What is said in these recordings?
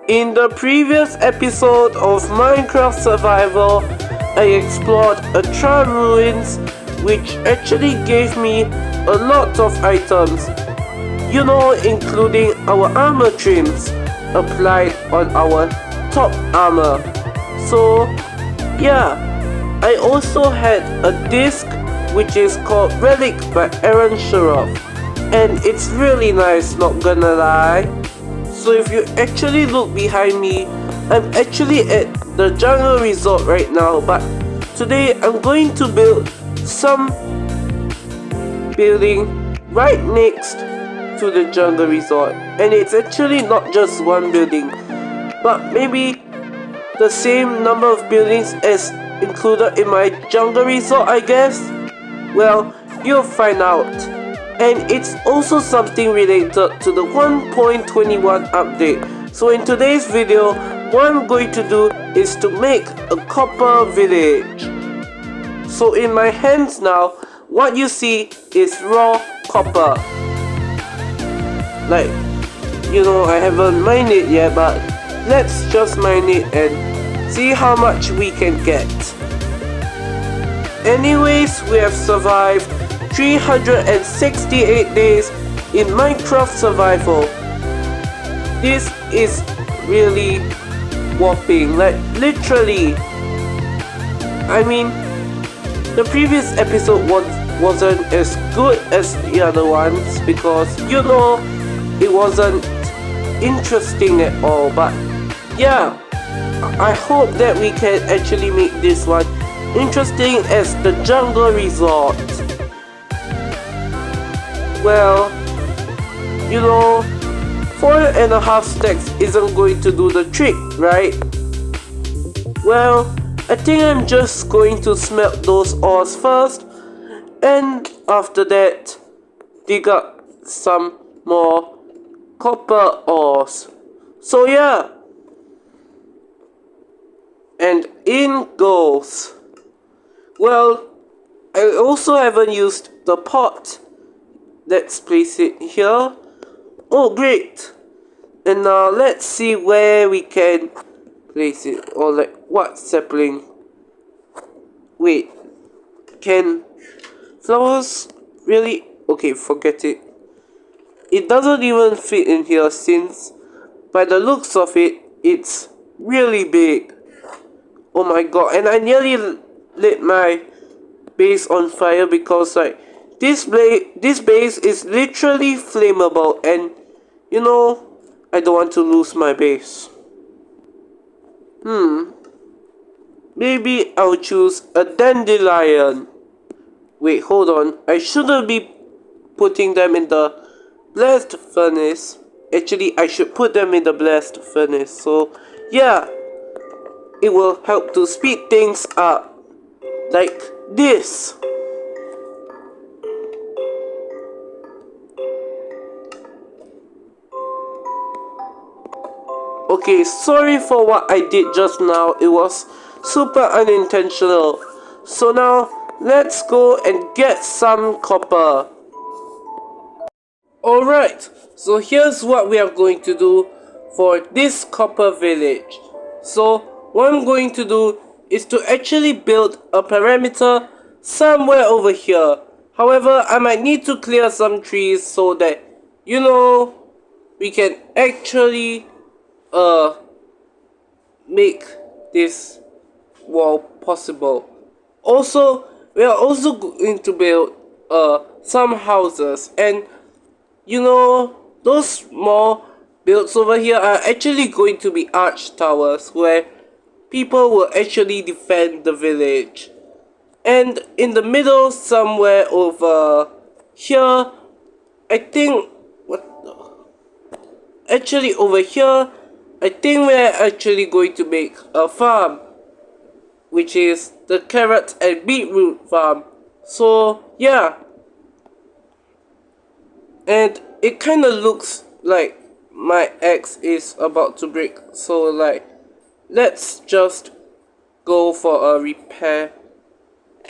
In the previous episode of Minecraft Survival, I explored a ruins which actually gave me a lot of items, you know, including our armor trims applied on our top armor. So yeah, I also had a disc which is called Relic by Aaron Sharaf, and it's really nice, not gonna lie. So if you actually look behind me, I'm actually at the jungle resort right now, but today I'm going to build some building right next to the jungle resort, and it's actually not just one building, but maybe the same number of buildings as included in my jungle resort, I guess. Well, you'll find out. And it's also something related to the 1.21 update. So in today's video, what I'm going to do is to make a copper village. So in my hands now, what you see is raw copper. Like, you know, I haven't mined it yet, but let's just mine it and see how much we can get. Anyways, we have survived 368 days in Minecraft Survival. This is really whopping, like literally. I mean, the previous episode wasn't as good as the other ones because, you know, it wasn't interesting at all, but yeah, I hope that we can actually make this one interesting as the jungle resort. Well, you know, 4.5 stacks isn't going to do the trick, right? Well, I think I'm just going to smelt those ores first, and after that dig up some more copper ores. So yeah, and in goes. Well, I also haven't used the pot. Let's place it here. Oh great. And now let's see where we can place it, or like what sapling. Wait, can flowers really? Okay, forget it. It doesn't even fit in here since by the looks of it, it's really big. Oh my god, and I nearly lit my base on fire because like this base is literally flammable, and you know, I don't want to lose my base. Maybe I'll choose a dandelion. Wait, hold on. I shouldn't be putting them in the blast furnace. Actually, I should put them in the blast furnace. So, yeah, it will help to speed things up. Like this. Okay, sorry for what I did just now. It was super unintentional. So now, let's go and get some copper. Alright, so here's what we are going to do for this copper village. So, what I'm going to do is to actually build a perimeter somewhere over here. However, I might need to clear some trees so that, you know, we can actually make this wall possible. Also, we are also going to build some houses, and you know, those small builds over here are actually going to be arch towers where people will actually defend the village. And in the middle somewhere over here, I think actually over here, I think we're actually going to make a farm, which is the carrot and beetroot farm. So yeah, and it kind of looks like my axe is about to break, so like let's just go for a repair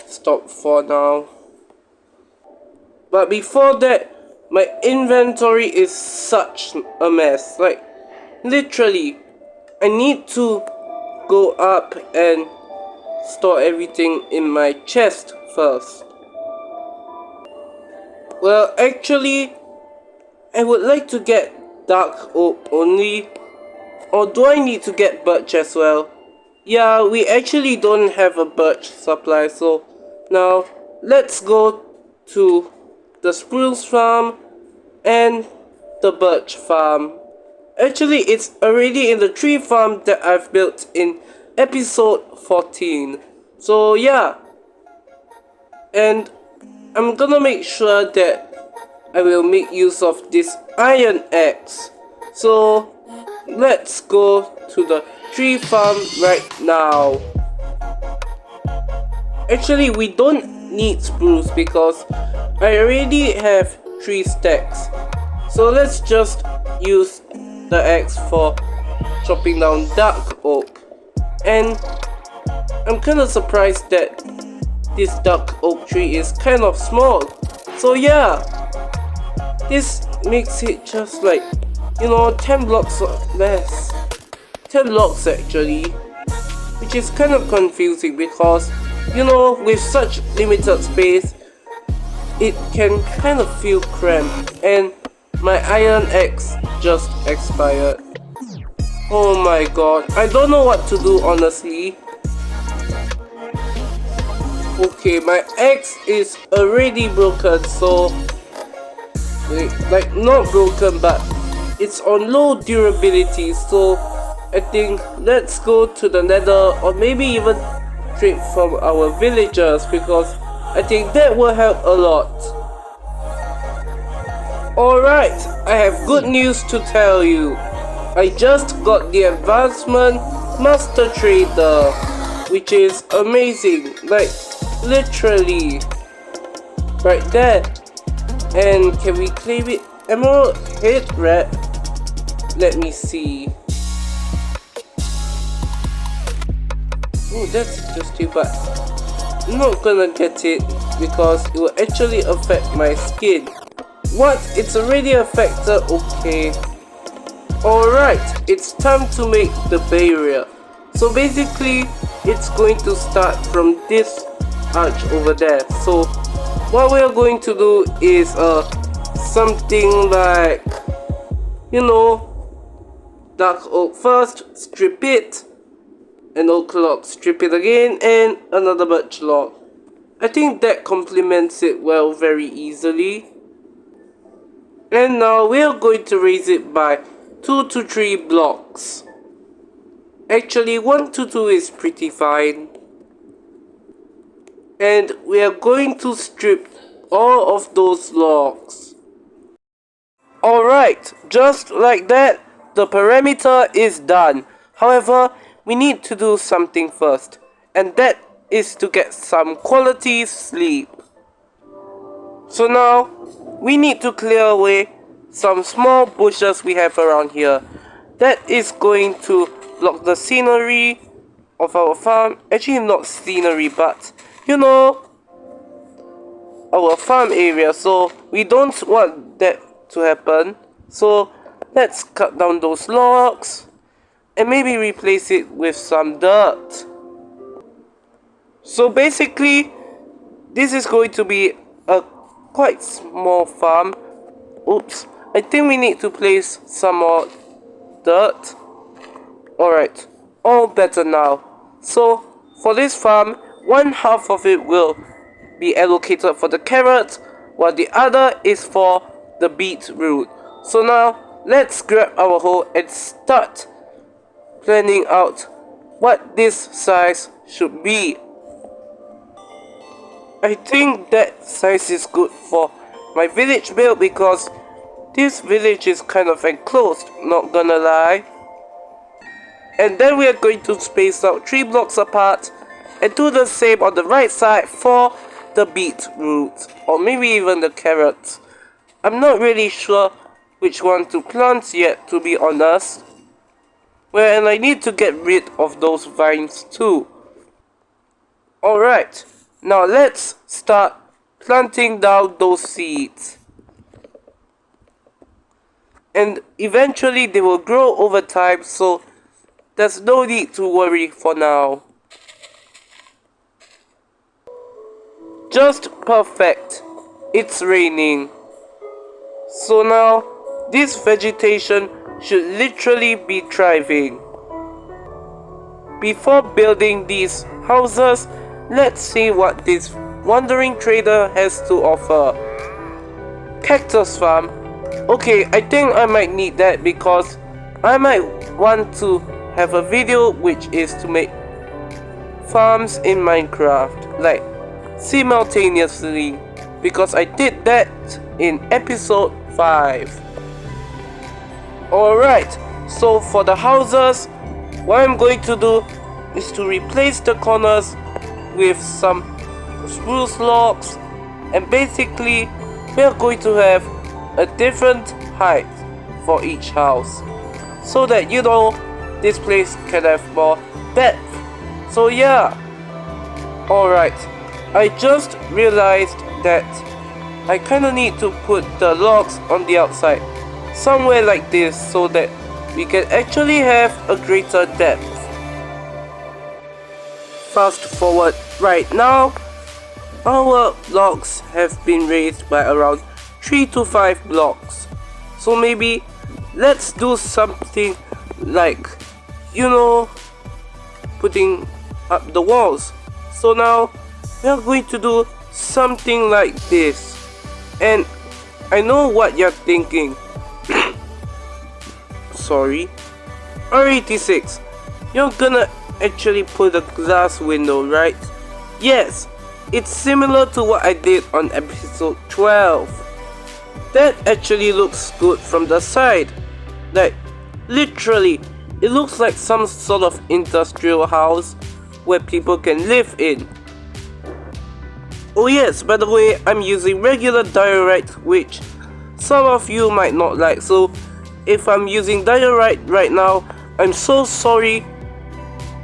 stop for now. But before that, my inventory is such a mess. Like literally, I need to go up and store everything in my chest first. Well, actually, I would like to get dark oak only. Or do I need to get birch as well? Yeah, we actually don't have a birch supply, so now let's go to the spruce farm and the birch farm. Actually, it's already in the tree farm that I've built in episode 14. So yeah, and I'm gonna make sure that I will make use of this iron axe. So let's go to the tree farm right now. Actually, we don't need spruce because I already have 3 stacks. So let's just use the axe for chopping down dark oak. And I'm kinda surprised that this dark oak tree is kind of small. So yeah, this makes it just like, 10 blocks or less. 10 blocks actually. Which is kind of confusing because, with such limited space, it can kind of feel cramped. And my iron axe just expired. Oh my god, I don't know what to do honestly. Okay, my axe is already broken, so like not broken, but it's on low durability, so I think let's go to the nether or maybe even trade from our villagers because I think that will help a lot. Alright, I have good news to tell you. I just got the advancement master trader, which is amazing, like literally right there. And can we claim it? Emerald head rat? Let me see. Oh, that's interesting, but I'm not gonna get it because it will actually affect my skin. What? It's already affected? Okay. Alright, it's time to make the barrier. So basically, it's going to start from this arch over there. So what we are going to do is something like, dark oak first, strip it, an oak log, strip it again, and another birch log. I think that complements it well very easily. And now we are going to raise it by 2 to 3 blocks. Actually 1 to 2 is pretty fine. And we are going to strip all of those logs. Alright, just like that, the perimeter is done. However, we need to do something first, and that is to get some quality sleep. So now, we need to clear away some small bushes we have around here. That is going to block the scenery of our farm. Actually not scenery, but our farm area, so we don't want that to happen. So let's cut down those logs and maybe replace it with some dirt. So basically, this is going to be a quite small farm. Oops, I think we need to place some more dirt. Alright, all better now. So for this farm, 1/2 of it will be allocated for the carrot, while the other is for the beetroot. So now let's grab our hoe and start planning out what this size should be. I think that size is good for my village build because this village is kind of enclosed, not gonna lie. And then we are going to space out 3 blocks apart and do the same on the right side for the beetroot, or maybe even the carrots. I'm not really sure which one to plant yet, to be honest. Well, and I need to get rid of those vines too. Alright, now let's start planting down those seeds. And eventually they will grow over time, so there's no need to worry for now. Just perfect. It's raining. So now, this vegetation should literally be thriving. Before building these houses, let's see what this wandering trader has to offer. Cactus farm. Okay, I think I might need that because I might want to have a video which is to make farms in Minecraft, like simultaneously, because I did that in episode 5. Alright, so for the houses, what I'm going to do is to replace the corners with some spruce logs, and basically we are going to have a different height for each house so that this place can have more depth. So yeah. Alright, I just realized that I kinda need to put the logs on the outside somewhere like this so that we can actually have a greater depth. Fast forward right now, our logs have been raised by around 3 to 5 blocks. So maybe let's do something like, putting up the walls. So now we are going to do something like this. And I know what you're thinking. Sorry. R86, you're gonna actually put a glass window, right? Yes, it's similar to what I did on episode 12. That actually looks good from the side. Like, literally, it looks like some sort of industrial house where people can live in. Oh yes, by the way, I'm using regular diorite, which some of you might not like. So if I'm using diorite right now, I'm so sorry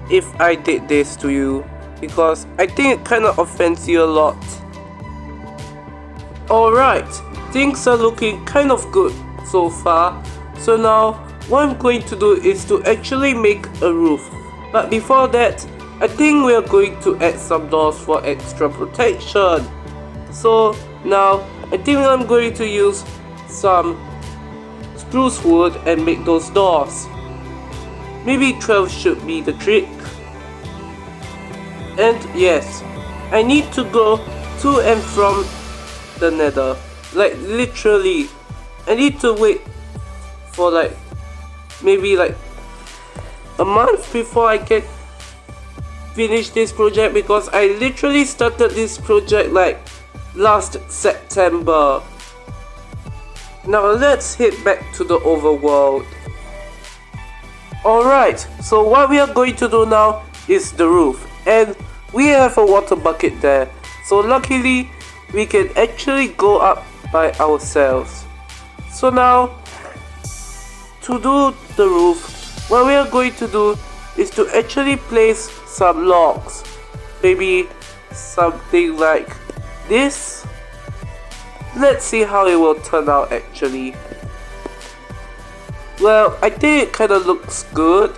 if I did this to you, because I think it kinda offends you a lot. Alright, things are looking kind of good so far. So now, what I'm going to do is to actually make a roof. But before that, I think we are going to add some doors for extra protection. So now, I think I'm going to use some spruce wood and make those doors. Maybe 12 should be the trick. And yes, I need to go to and from the nether. Like literally, I need to wait for maybe a month before I can finish this project, because I literally started this project last September. Now let's head back to the overworld. Alright, so what we are going to do now is the roof, and we have a water bucket there, so luckily we can actually go up by ourselves. So now, to do the roof, what we are going to do is to actually place some logs, maybe something like this. Let's see how it will turn out actually. Well, I think it kinda looks good.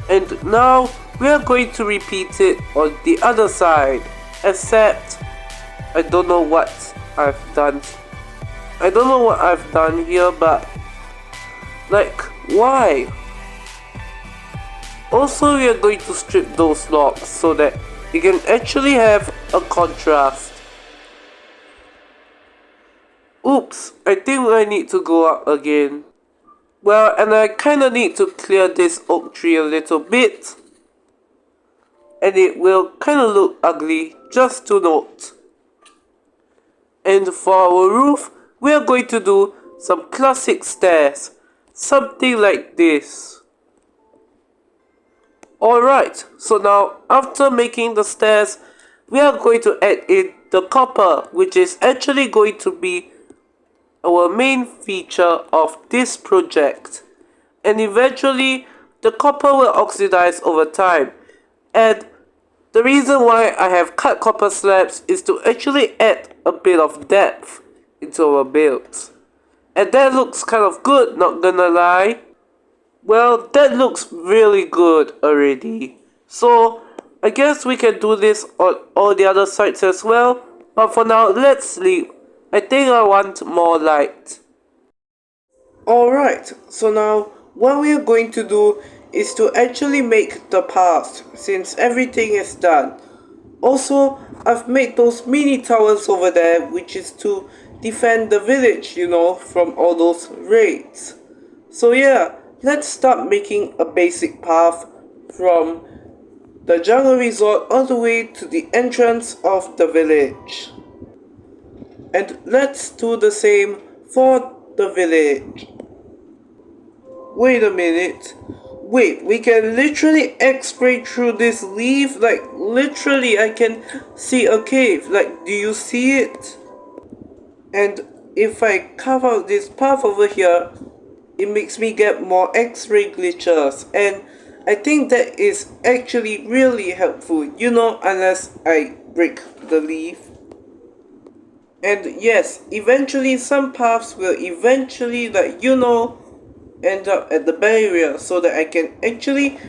And now we are going to repeat it on the other side, except I don't know what I've done. I don't know what I've done here, but why? Also, we are going to strip those logs so that you can actually have a contrast. Oops, I think I need to go up again. Well, and I kinda need to clear this oak tree a little bit. And it will kinda look ugly, just to note. And for our roof, we are going to do some classic stairs. Something like this. Alright, so now after making the stairs, we are going to add in the copper, which is actually going to be our main feature of this project. And eventually, the copper will oxidize over time. And the reason why I have cut copper slabs is to actually add a bit of depth into our builds. And that looks kind of good, not gonna lie. Well, that looks really good already. So, I guess we can do this on all the other sides as well. But for now, let's sleep. I think I want more light. Alright, so now what we are going to do is to actually make the path since everything is done. Also, I've made those mini towers over there, which is to defend the village, you know, from all those raids. So yeah, let's start making a basic path from the jungle resort all the way to the entrance of the village. And let's do the same for the village. Wait a minute. Wait, we can literally x-ray through this leaf? Like, literally, I can see a cave. Like, do you see it? And if I carve out this path over here, it makes me get more x-ray glitches. And I think that is actually really helpful, you know, unless I break the leaf. And yes, eventually some paths will eventually, like, you know, end up at the barrier so that I can actually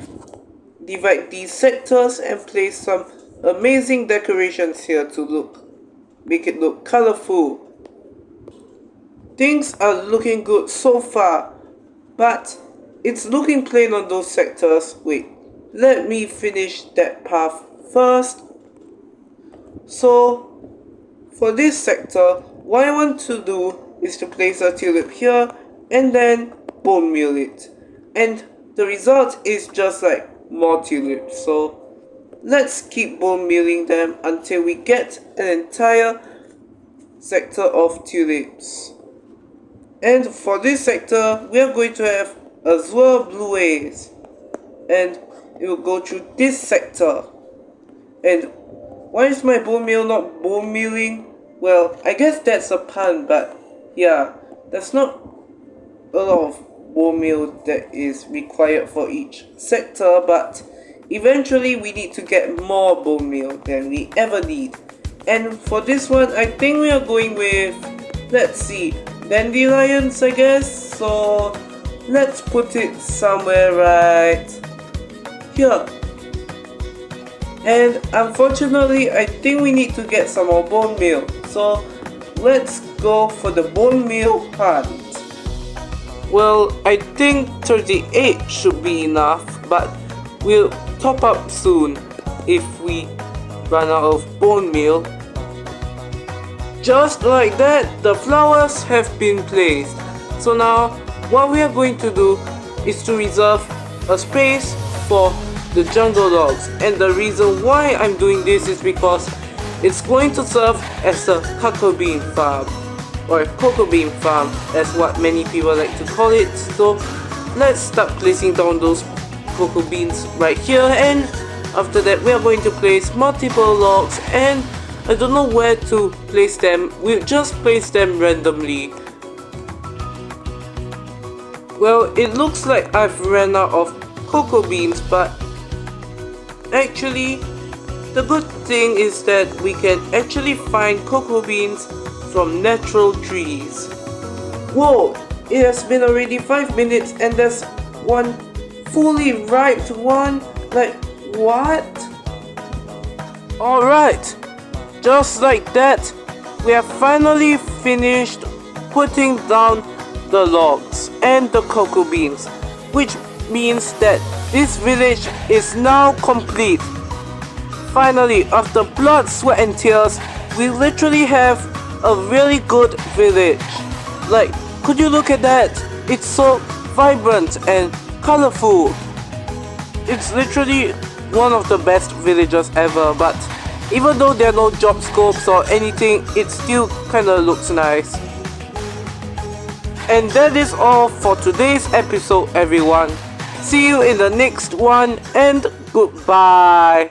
divide these sectors and place some amazing decorations here to make it look colorful. Things are looking good so far, but it's looking plain on those sectors. Wait, let me finish that path first. So for this sector, what I want to do is to place a tulip here and then bone meal it, and the result is just like more tulips. So let's keep bone mealing them until we get an entire sector of tulips. And for this sector, we are going to have azure blue waves, and it will go through this sector. And why is my bone meal not bone mealing? Well, I guess that's a pun, but yeah, that's not a lot of bone meal that is required for each sector, but eventually we need to get more bone meal than we ever need. And for this one, I think we are going with, let's see, dandelions, I guess. So let's put it somewhere right here. And unfortunately, I think we need to get some more bone meal. So let's go for the bone meal hunt. Well, I think 38 should be enough, but we'll top up soon if we run out of bone meal. Just like that, the flowers have been placed. So now, what we are going to do is to reserve a space for the jungle logs. And the reason why I'm doing this is because it's going to serve as a cocoa bean farm, or cocoa bean farm as what many people like to call it. So let's start placing down those cocoa beans right here, and after that we are going to place multiple logs, and I don't know where to place them. We'll just place them randomly. Well, it looks like I've ran out of cocoa beans, but actually the good thing is that we can actually find cocoa beans from natural trees. Whoa, it has been already 5 minutes and there's one fully ripe one. Like, what? Alright, just like that, we have finally finished putting down the logs and the cocoa beans, which means that this village is now complete. Finally, after blood, sweat and tears, we literally have a really good village. Like, could you look at that? It's so vibrant and colorful. It's literally one of the best villages ever, but even though there are no job scopes or anything, it still kinda looks nice. And that is all for today's episode, everyone. See you in the next one, and goodbye.